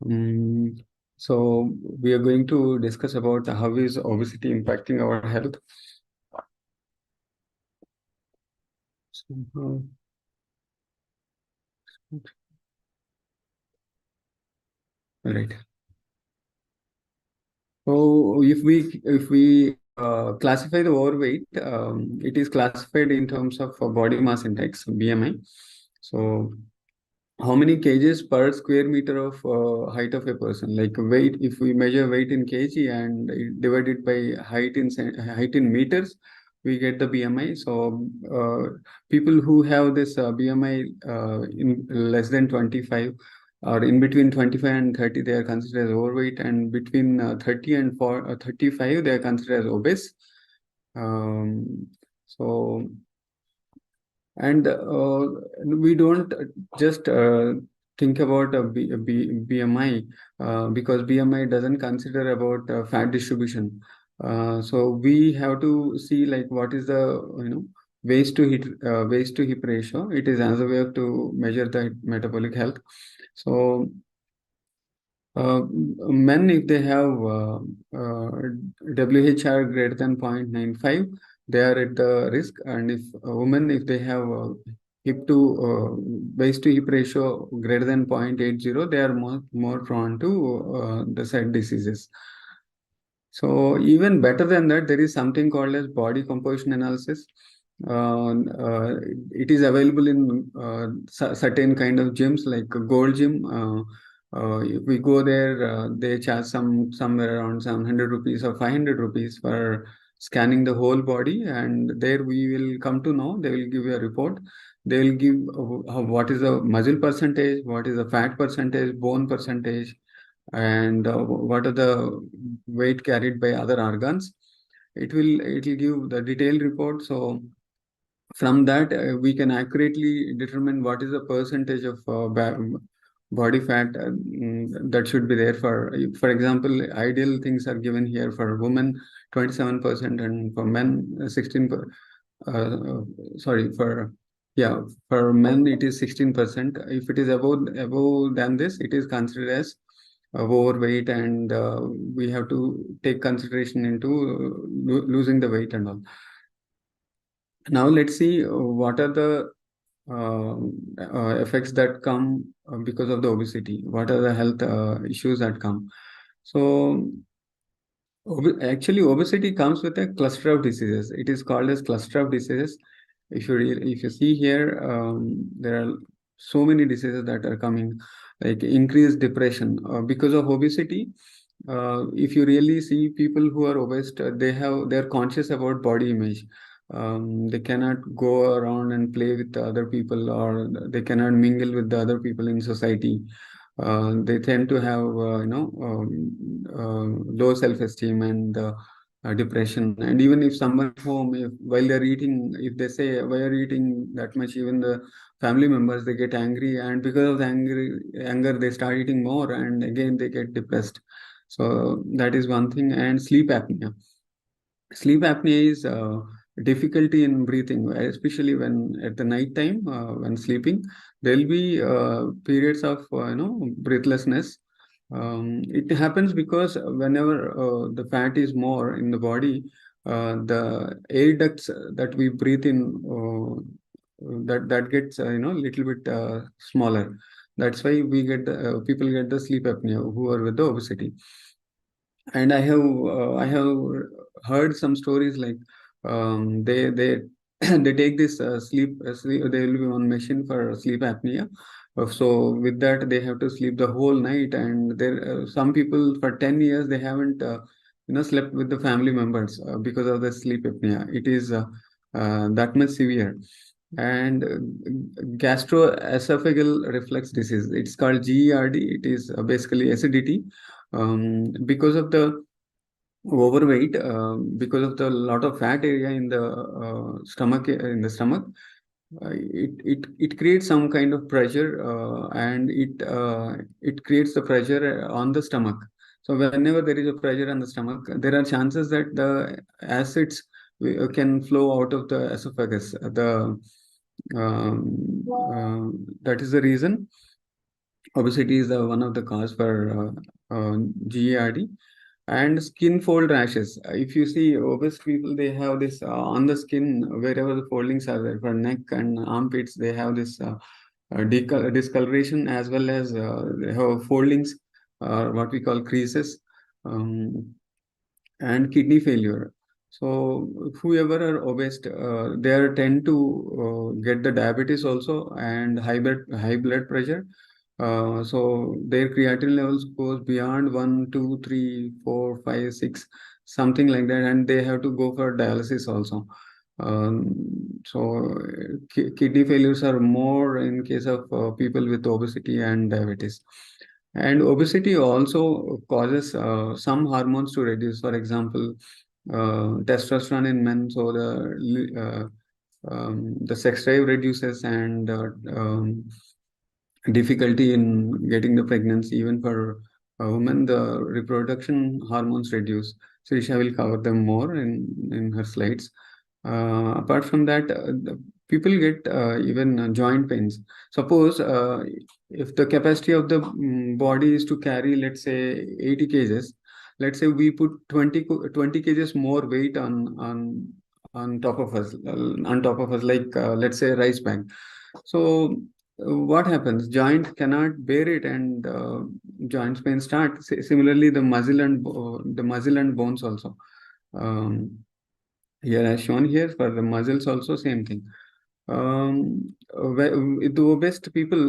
Um, so we are going to discuss about how is obesity impacting our health. So, right. So if we classify the overweight, it is classified in terms of body mass index (BMI). So how many kgs per square meter of height of a person? Like weight, if we measure weight in kg and divide it by height in meters, we get the BMI. So people who have this BMI in less than 25 or in between 25 and 30, they are considered as overweight, and between 30 and 35, they are considered as obese. Um, so and we don't just think about BMI because BMI doesn't consider about fat distribution. So we have to see like what is the waist to hip ratio. It is another way to measure the metabolic health. So men, if they have WHR greater than 0.95, they are at the risk. And if women, if they have hip to waist to hip ratio greater than 0.80, they are more prone to the said diseases. So even better than that, there is something called as body composition analysis. It is available in certain kind of gyms like a gold gym. If we go there, they charge somewhere around 700 rupees or 500 rupees for scanning the whole body, and there we will come to know. They will give you a report. They will give what is the muscle percentage, what is the fat percentage, bone percentage, and what are the weight carried by other organs. It will give the detailed report. So from that we can accurately determine what is the percentage of body fat that should be there. For example, ideal things are given here for women 27% and for men 16 sorry for yeah, for men it is 16%. If it is above than this, it is considered as overweight, and we have to take consideration into losing the weight and all. Now let's see what are the effects that come because of the obesity. What are the health issues that come? So actually, obesity comes with a cluster of diseases. It is called as cluster of diseases. If you see here, there are so many diseases that are coming, like increased depression because of obesity. If you really see people who are obese, they're conscious about body image. They cannot go around and play with the other people, or they cannot mingle with the other people in society. They tend to have low self-esteem and depression. And even if someone at home, if while they're eating, if they say why are you eating that much, even the family members, they get angry, and because of the anger they start eating more, and again they get depressed. So that is one thing. And sleep apnea is difficulty in breathing, especially when at the night time when sleeping. There will be periods of breathlessness. It happens because whenever the fat is more in the body, the air ducts that we breathe in, that gets little bit smaller. That's why we get people get the sleep apnea who are with the obesity. And I have heard some stories like they they take this sleep. They will be on machine for sleep apnea. So with that, they have to sleep the whole night, and there some people for 10 years they haven't slept with the family members because of the sleep apnea. It is that much severe. And gastroesophageal reflux disease, it's called GERD. It is basically acidity because of the overweight, because of the lot of fat area in the stomach. It creates some kind of pressure, and it creates the pressure on the stomach. So whenever there is a pressure on the stomach, there are chances that the acids can flow out of the esophagus. The That is the reason obesity is one of the cause for GERD. And skin fold rashes. If you see obese people, they have this on the skin wherever the foldings are there. For neck and armpits, they have this discoloration, as well as they have foldings, what we call creases. Um, and kidney failure. So whoever are obese, they are tend to get the diabetes also, and high blood pressure. So their creatinine levels goes beyond 1, 2, 3, 4, 5, 6, something like that, and they have to go for dialysis also. So kidney failures are more in case of people with obesity and diabetes. And obesity also causes some hormones to reduce. For example, testosterone in men, so the sex drive reduces, and difficulty in getting the pregnancy. Even for women, the reproduction hormones reduce. So Isha will cover them more in her slides. Apart from that, the people get even joint pains. Suppose if the capacity of the body is to carry, let's say, 80 kgs, let's say we put 20 kgs more weight on top of us, like let's say rice bag. So what happens? Joint cannot bear it, and joint pain start. Similarly, the muscle and bones also. Um, Here as shown here, for the muscles also same thing. The obese people,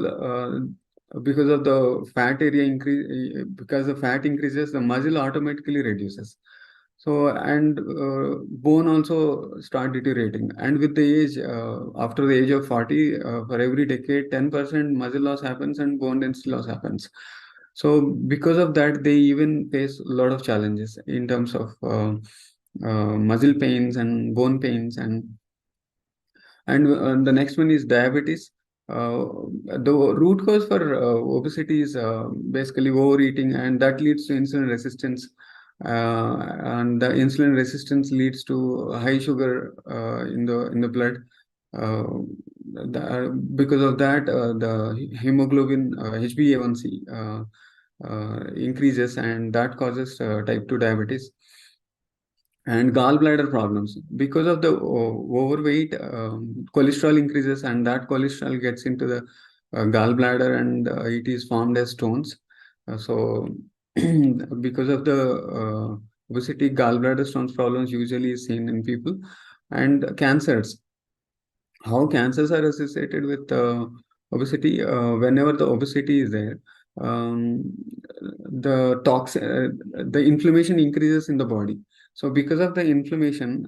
because of the fat area increase, because the fat increases, the muscle automatically reduces. So, and bone also start deteriorating. And with the age, after the age of 40, for every decade, 10% muscle loss happens and bone density loss happens. So because of that, they even face a lot of challenges in terms of muscle pains and bone pains. And the next one is diabetes. The root cause for obesity is basically overeating, and that leads to insulin resistance. And the insulin resistance leads to high sugar in the blood. Uh, because of that, the hemoglobin HbA1c increases, and that causes type 2 diabetes. And gallbladder problems because of the overweight. Cholesterol increases, and that cholesterol gets into the gallbladder, and it is formed as stones. So because of the obesity, gallbladder stones problems usually is seen in people. And cancers, how cancers are associated with obesity. Whenever the obesity is there, um, the inflammation increases in the body. So because of the inflammation,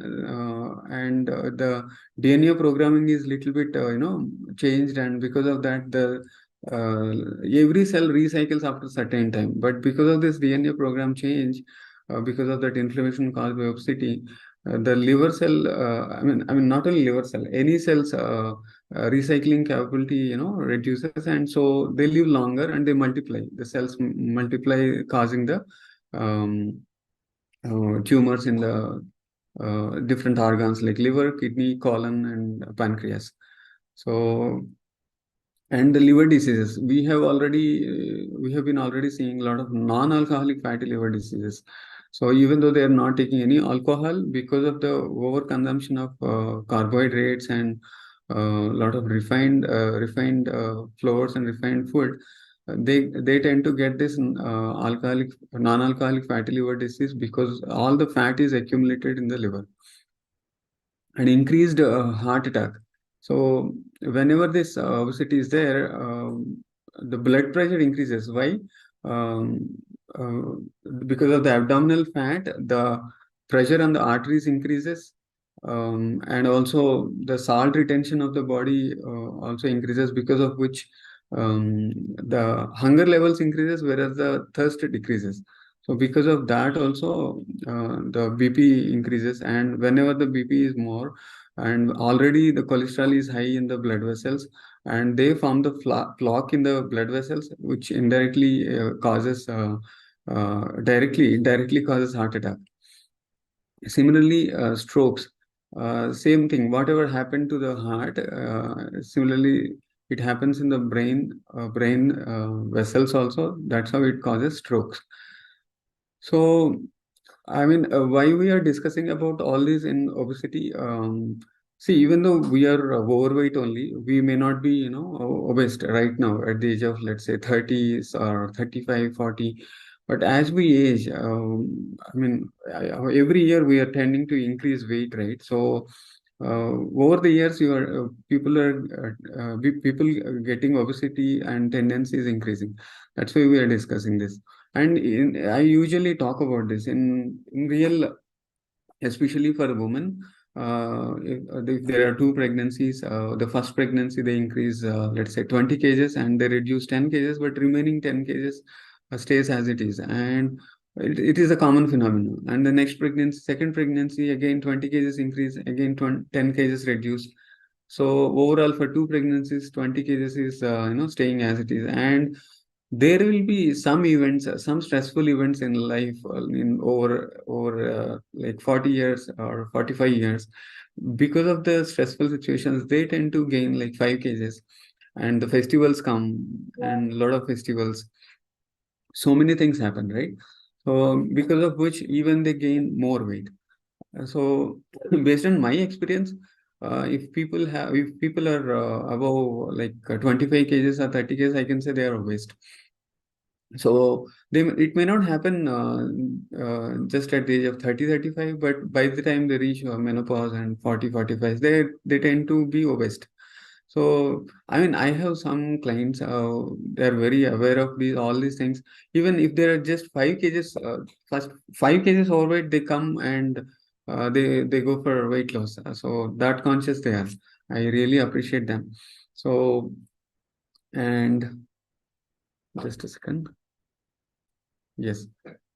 and the DNA programming is little bit changed, and because of that, the every cell recycles after certain time. But because of this DNA program change, because of that inflammation caused by obesity, the liver cell, I mean, not only liver cell, any cells recycling capability, reduces, and so they live longer and they multiply. The cells multiply, causing the um, tumors in the different organs like liver, kidney, colon, and pancreas. So, and the liver diseases, we have been already seeing a lot of non-alcoholic fatty liver diseases. So even though they are not taking any alcohol, because of the overconsumption of carbohydrates and a lot of refined flours and refined food, they tend to get this non-alcoholic fatty liver disease, because all the fat is accumulated in the liver. And increased heart attack. So whenever this obesity is there, the blood pressure increases. Why? Um, because of the abdominal fat, the pressure on the arteries increases, and also the salt retention of the body also increases, because of which the hunger levels increases, whereas the thirst decreases. So because of that also, the BP increases, and whenever the BP is more, and already the cholesterol is high in the blood vessels, and they form the plaque in the blood vessels, which indirectly causes directly causes heart attack. Similarly, strokes, same thing. Whatever happened to the heart, similarly. it happens in the brain vessels also. That's how it causes strokes. So I mean, why we are discussing about all this in obesity? See, even though we are overweight only, we may not be, obese right now at the age of, let's say, 30s or 35, 40. But as we age, I mean, every year we are tending to increase weight, right? So, over the years, people getting obesity and tendency is increasing. That's why we are discussing this. And I usually talk about this in real, especially for a woman. If there are two pregnancies, the first pregnancy they increase, let's say 20 kgs, and they reduce 10 kgs, but remaining 10 kgs stays as it is. And it is a common phenomenon. And the next pregnancy, second pregnancy, again 20 kgs increase, again 20, 10 kgs reduce. So overall, for two pregnancies, 20 kgs is staying as it is. And there will be some events, some stressful events in life, in over like 40 years or 45 years. Because of the stressful situations, they tend to gain like 5 kgs. And the festivals come, and a lot of festivals, so many things happen, right? So because of which even they gain more weight. So based on my experience, if people are above like 25 kgs or 30 kgs, I can say they are obese. So it may not happen just at the age of 30, 35, but by the time they reach menopause and 40, 45, they tend to be obese. So I mean, I have some clients, they're very aware of all these things. Even if there are just 5 kgs, first 5 kgs overweight, they come and they go for weight loss. So that conscious they are. I really appreciate them. So, and just a second. Yes.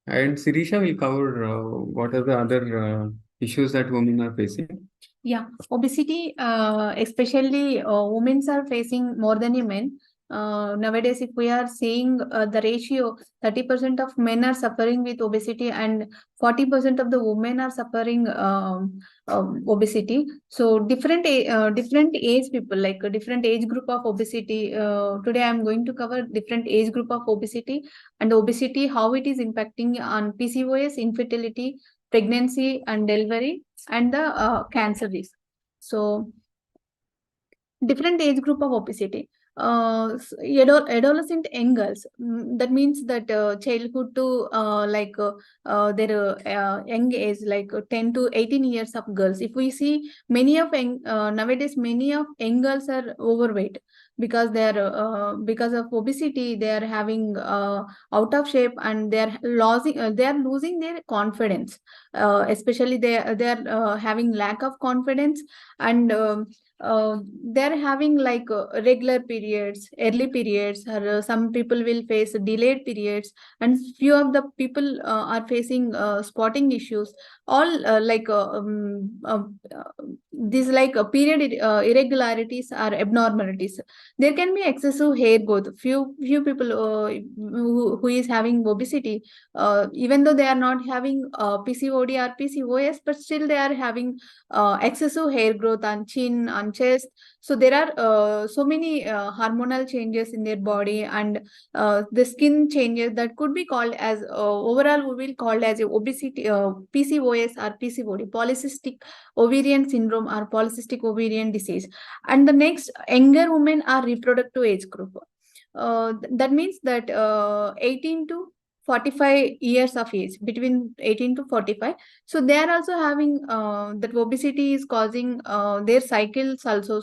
And Sirisha will cover what are the other issues that women are facing. Yeah, obesity, especially women are facing more than a men. Nowadays, if we are seeing the ratio, 30% of men are suffering with obesity and 40% of the women are suffering obesity. So different age people, like a different age group of obesity. Today, I am going to cover different age group of obesity and obesity, how it is impacting on PCOS, infertility, pregnancy and delivery, and the cancer risk. So different age group of obesity. Adolescent young girls, that means that childhood to their young age, like 10 to 18 years of girls. If we see many of nowadays, many of young girls are overweight because they are because of obesity. They are having out of shape, and they are losing their confidence. Especially they are having lack of confidence, and they're having like regular periods, early periods, or some people will face delayed periods, and few of the people are facing spotting issues. All these like period irregularities or abnormalities. There can be excessive hair growth. Few people who is having obesity, even though they are not having PCOD or PCOS, but still they are having excessive hair growth on chin, on chest. So there are so many hormonal changes in their body, and the skin changes that could be called as overall we will call as a obesity, PCOS or PCOD, polycystic ovarian syndrome or polycystic ovarian disease. And the next, younger women are reproductive age group. That means that 18 to 45 years of age, between 18 to 45. So they are also having that obesity is causing their cycles also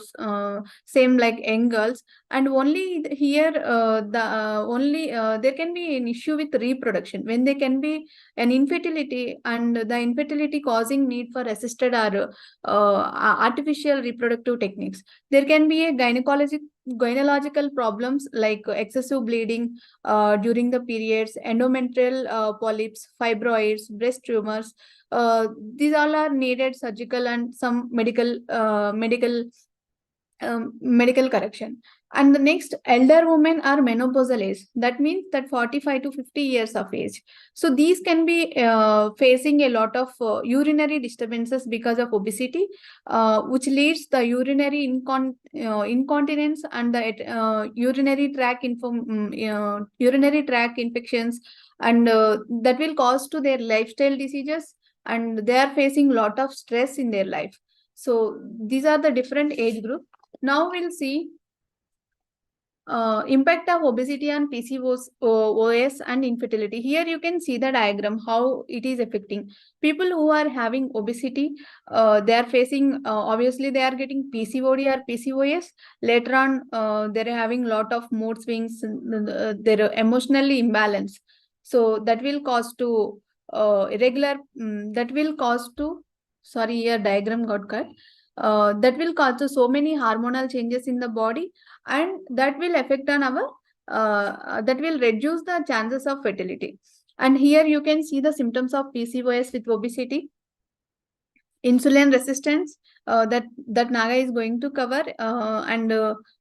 same like young girls. And only here only there can be an issue with reproduction when there can be an infertility, and the infertility causing need for assisted or artificial reproductive techniques. There can be a gynecological problems like excessive bleeding during the periods, endometrial polyps, fibroids, breast tumors. These all are needed surgical and some medical medical correction. And the next, elder women are menopausal age. That means that 45 to 50 years of age. So these can be facing a lot of urinary disturbances because of obesity, which leads the urinary incontinence and the urinary tract infections, and that will cause to their lifestyle diseases, and they are facing lot of stress in their life. So these are the different age group. Now we'll see impact of obesity on PCOS and infertility. Here you can see the diagram, how it is affecting. People who are having obesity, they are facing, obviously they are getting PCOD or PCOS. Later on, they're having lot of mood swings, they're emotionally imbalance. So that will cause to sorry, here diagram got cut. That will cause to so many hormonal changes in the body, and that will affect on our that will reduce the chances of fertility. And here you can see the symptoms of PCOS with obesity: insulin resistance, that Naga is going to cover, and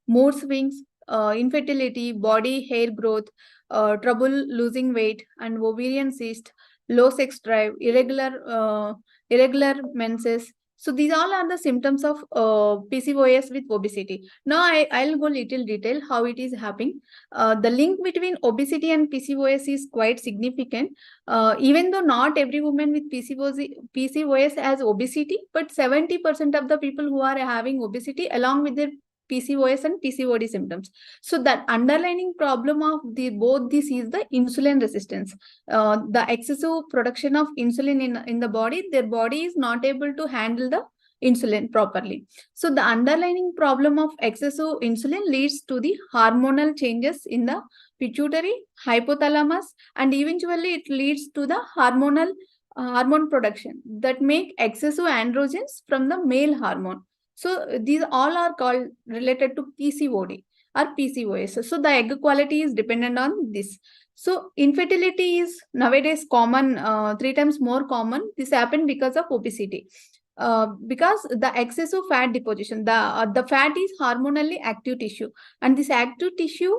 mood swings, infertility, body hair growth, trouble losing weight, and ovarian cyst, low sex drive, irregular menses. So these all are the symptoms of PCOS with obesity. Now I'll go little detail how it is happening. The link between obesity and PCOS is quite significant. Even though not every woman with PCOS has obesity, but 70% of the people who are having obesity along with their PCOS and PCOD symptoms. So that underlying problem of both this is the insulin resistance. The excessive production of insulin in the body, their body is not able to handle the insulin properly. So the underlying problem of excessive insulin leads to the hormonal changes in the pituitary, hypothalamus, and eventually it leads to the hormone production that make excessive androgens from the male hormone. So these all are called related to PCOD or PCOS. So the egg quality is dependent on this. So infertility is nowadays common, 3 times more common. This happened because of obesity. Because the excessive fat deposition, the fat is hormonally active tissue, and this active tissue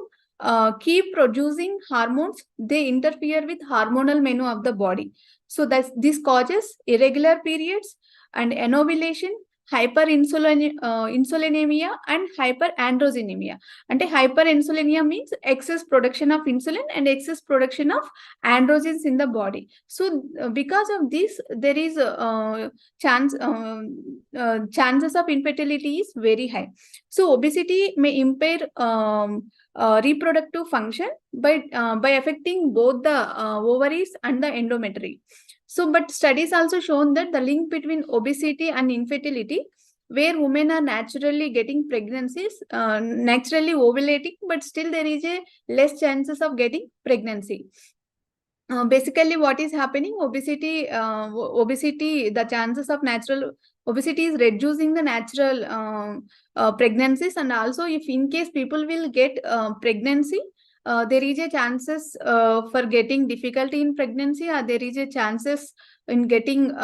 keep producing hormones. They interfere with hormonal menu of the body. So this causes irregular periods and anovulation, insulinemia, and hyperandrogenemia. And hyperinsulinemia means excess production of insulin and excess production of androgens in the body. So because of this, there is chances of infertility is very high. So obesity may impair reproductive function by affecting both the ovaries and the endometrium. So, but studies also shown that the link between obesity and infertility, where women are naturally getting pregnancies, naturally ovulating, but still there is a less chances of getting pregnancy. Basically, what is happening? Obesity, the chances of natural obesity is reducing the natural pregnancies, and also if in case people will get pregnancy, there is a chances for getting difficulty in pregnancy, or there is a chances in getting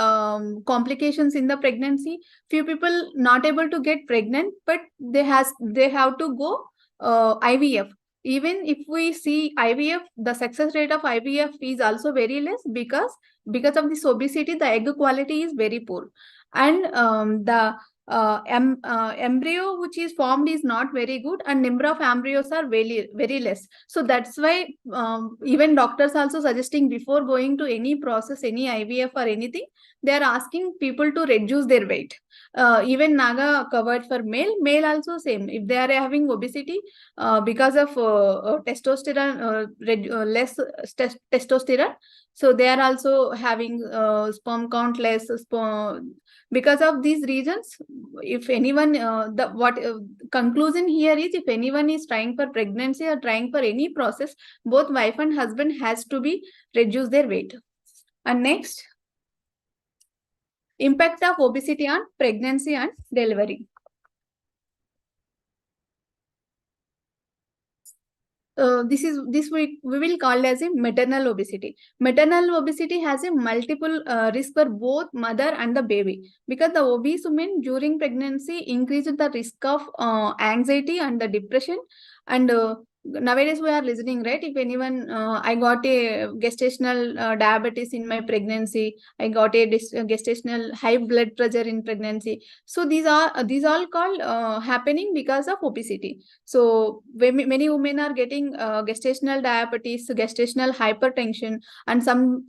complications in the pregnancy. Few people not able to get pregnant, but they have to go IVF. Even if we see IVF, the success rate of IVF is also very less because of this obesity, the egg quality is very poor, and the embryo which is formed is not very good, and number of embryos are very less. So that's why even doctors also suggesting before going to any process, any IVF or anything, they are asking people to reduce their weight. Even Naga covered for male also same. If they are having obesity because of testosterone, less testosterone, so they are also having sperm count less. Because of these reasons, if anyone, conclusion here is, if anyone is trying for pregnancy or trying for any process, both wife and husband has to be reduce their weight. And next, impact of obesity on pregnancy and delivery. this we will call as a maternal obesity. Maternal obesity has a multiple risk for both mother and the baby, because the obese women during pregnancy increases the risk of anxiety and the depression. And nowadays we are listening, right? If anyone, I got a gestational diabetes in my pregnancy, I got a gestational high blood pressure in pregnancy. So these all called happening because of obesity. So many women are getting gestational diabetes, gestational hypertension, and some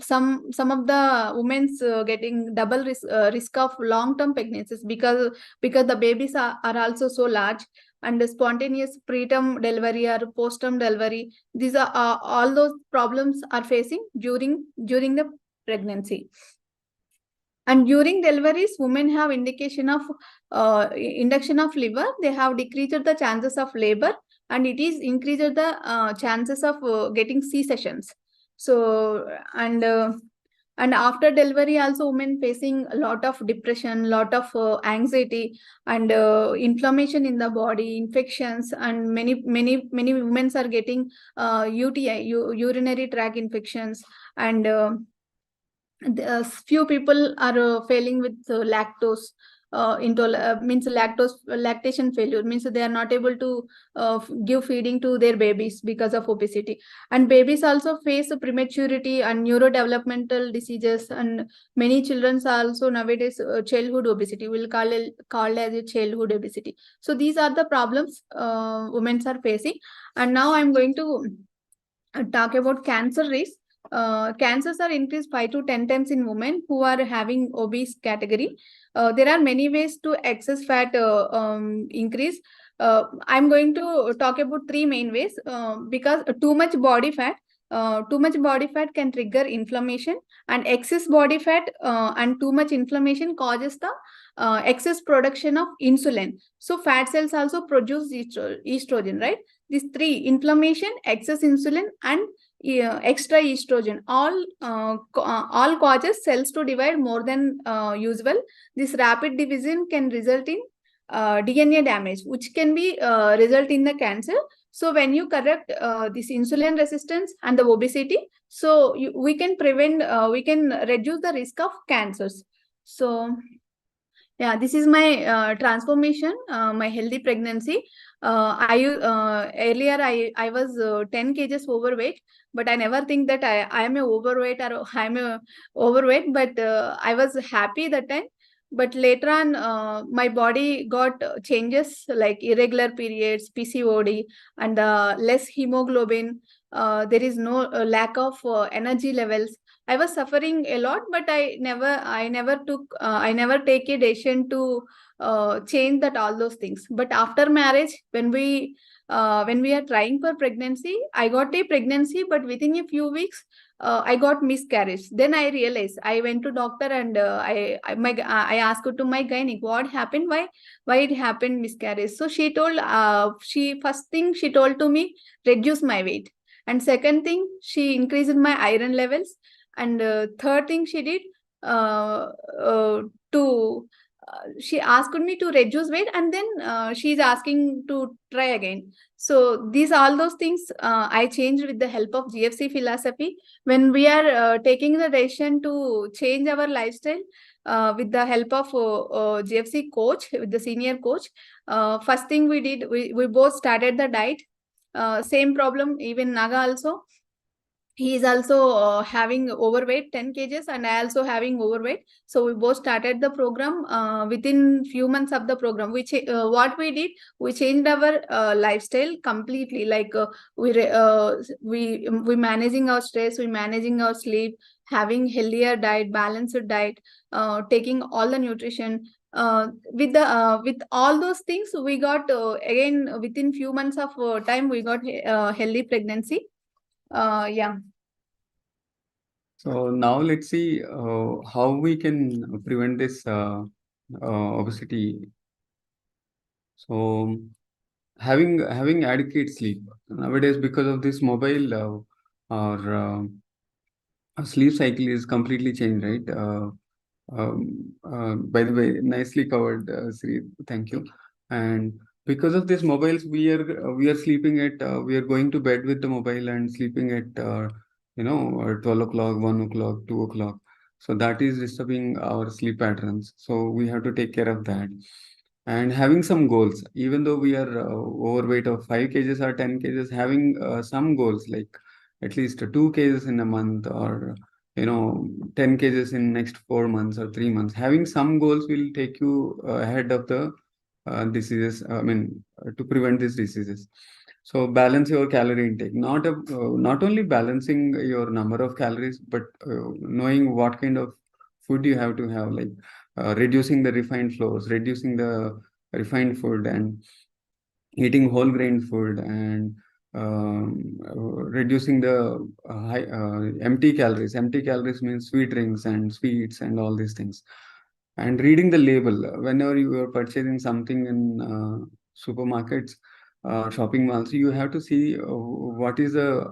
of the women's getting double risk of long term pregnancies, because the babies are also so large. And the spontaneous preterm delivery or postterm delivery, these are all those problems are facing during the pregnancy. And during deliveries, women have indication of induction of liver. They have decreased the chances of labor, and it is increased the chances of getting C-sections. So, and after delivery also, women facing a lot of depression, lot of anxiety, and inflammation in the body, infections, and many women are getting UTI, urinary tract infections. And few people are failing with lactose means lactation failure, means they are not able to give feeding to their babies because of obesity. And babies also face prematurity and neurodevelopmental diseases, and many children are also nowadays childhood obesity, will called as a childhood obesity. So these are the problems women are facing. And now I'm going to talk about cancer risk. Cancers are increased 5 to 10 times in women who are having obese category. There are many ways to excess fat increase. I'm going to talk about three main ways, because too much body fat can trigger inflammation, and excess body fat and too much inflammation causes the excess production of insulin. So fat cells also produce estrogen, right? These three: inflammation, excess insulin, and extra estrogen, all causes cells to divide more than usual. This rapid division can result in DNA damage, which can be result in the cancer. So when you correct this insulin resistance and the obesity, so we can prevent, we can reduce the risk of cancers. So yeah, this is my transformation, my healthy pregnancy. Earlier I was 10 kgs overweight, but I never think that I am a overweight or I'm a overweight. But I was happy that time. But later on, my body got changes like irregular periods, PCOD, and less hemoglobin. There is no lack of energy levels. I was suffering a lot, but I never take a decision to change that all those things. But after marriage, when we are trying for pregnancy, I got a pregnancy, but within a few weeks, I got miscarriage. Then I realized, I went to doctor, and I asked to my gynec what happened, why it happened miscarriage. So she told, first thing she told to me, reduce my weight, and second thing, she increased my iron levels, and third thing she did, uh, to she asked me to reduce weight, and then she's asking to try again. So these all those things I changed with the help of GFC philosophy. When we are taking the decision to change our lifestyle, with the help of GFC coach, with the senior coach, first thing we did, we both started the diet. Same problem, even Naga also, he is also having overweight 10 kgs, and I also having overweight. So we both started the program. Within few months of the program, what we did, we changed our lifestyle completely. Like we managing our stress, we managing our sleep, having healthier diet, balanced diet, taking all the nutrition. With all those things, we got again within few months of time, we got healthy pregnancy. Yeah. So now let's see how we can prevent this obesity. So having adequate sleep nowadays, because of this mobile, our sleep cycle is completely changed, right? By the way, nicely covered, Sri. Thank you. And because of this mobiles, we are sleeping at we are going to bed with the mobile and sleeping at 12 o'clock, 1 o'clock, 2 o'clock. So that is disturbing our sleep patterns. So we have to take care of that. And having some goals, even though we are overweight of 5 kgs or 10 kgs, having some goals like at least 2 kgs in a month, or 10 kgs in next 4 months or 3 months. Having some goals will take you ahead of the diseases. I mean, to prevent these diseases. So balance your calorie intake. Not only balancing your number of calories, but knowing what kind of food you have to have, like reducing the refined flours, reducing the refined food, and eating whole grain food, and reducing the empty calories. Empty calories means sweet drinks and sweets and all these things. And reading the label whenever you are purchasing something in supermarkets, shopping malls, you have to see what is the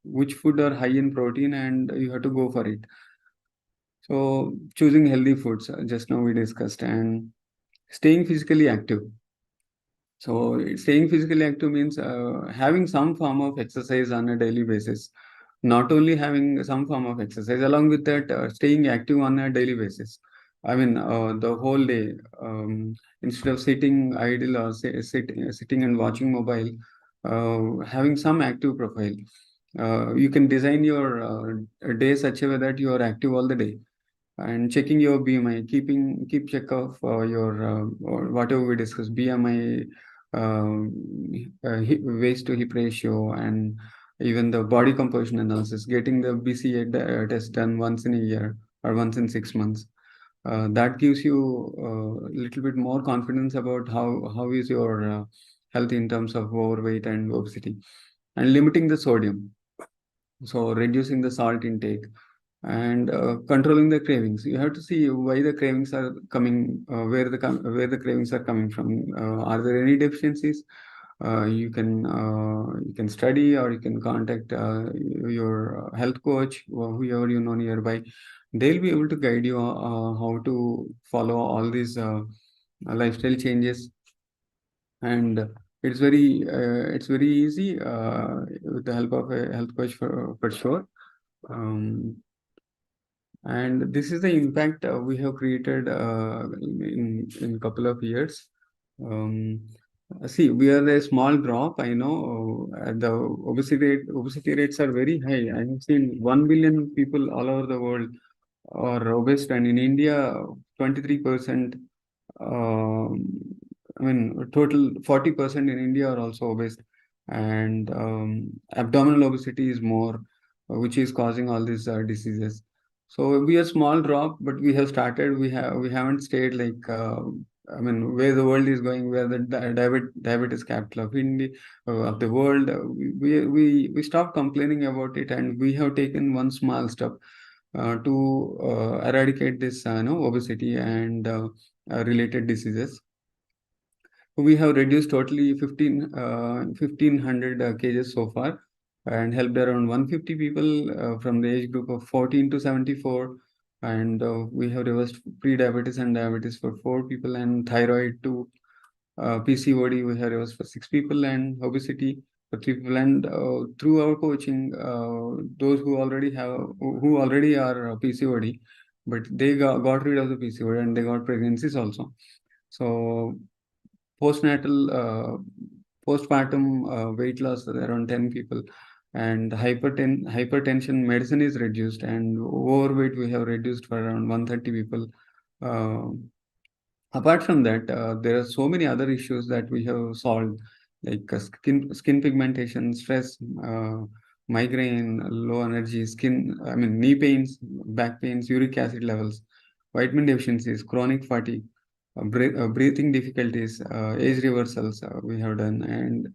which food are high in protein, and you have to go for it. So choosing healthy foods, just now we discussed, and staying physically active. So staying physically active means having some form of exercise on a daily basis. Not only having some form of exercise, along with that, staying active on a daily basis. I mean, the whole day, instead of sitting idle or sitting and watching mobile, having some active profile. You can design your day such a way that you are active all the day, and checking your BMI, keep check of your or whatever we discussed, BMI, waist to hip ratio, and even the body composition analysis, getting the BCA test done once in a year or once in 6 months. That gives you a little bit more confidence about how is your health in terms of overweight and obesity. And limiting the sodium, so reducing the salt intake, and controlling the cravings. You have to see why the cravings are coming, where the cravings are coming from. Are there any deficiencies? You can study, or you can contact your health coach, or whoever you know nearby. They'll be able to guide you how to follow all these lifestyle changes. And it's very easy with the help of a health coach, for sure. um, and this is the impact we have created in couple of years. um, See, we are a small drop, I know. The obesity rates are very high. I have seen 1 billion people all over the world are obese, and in India 23%. um, I mean, total 40% in India are also obese, and abdominal obesity is more, which is causing all these diseases. So we are small drop, but we have started. We haven't stayed like. I mean, where the world is going, where the diabetes capital of India, of the world, we stopped complaining about it, and we have taken one small step to eradicate this, obesity and related diseases. We have reduced totally 1,500 kgs so far, and helped around 150 people from the age group of 14 to 74. And we have reversed pre-diabetes and diabetes for 4 people, and thyroid to PCOD we have reversed for 6 people, and obesity for 3 people. And through our coaching, those who already are PCOD, but they got rid of the PCOD, and they got pregnancies also. So postnatal postpartum weight loss around 10 people, and hypertension medicine is reduced, and overweight we have reduced for around 130 people. uh, Apart from that, there are so many other issues that we have solved, like skin pigmentation, stress, migraine, low energy skin, I mean knee pains, back pains, uric acid levels, vitamin deficiencies, chronic fatigue, breathing difficulties, age reversals we have done, and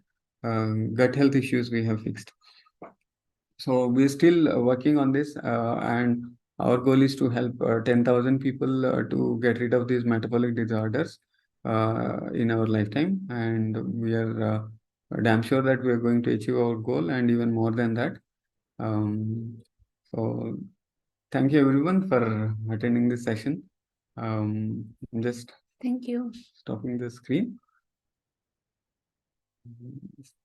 gut health issues we have fixed. So we're still working on this, and our goal is to help 10,000 people to get rid of these metabolic disorders in our lifetime. And we are damn sure that we are going to achieve our goal, and even more than that. Um, so thank you everyone for attending this session. I'm just Thank you. stopping the screen. Mhm.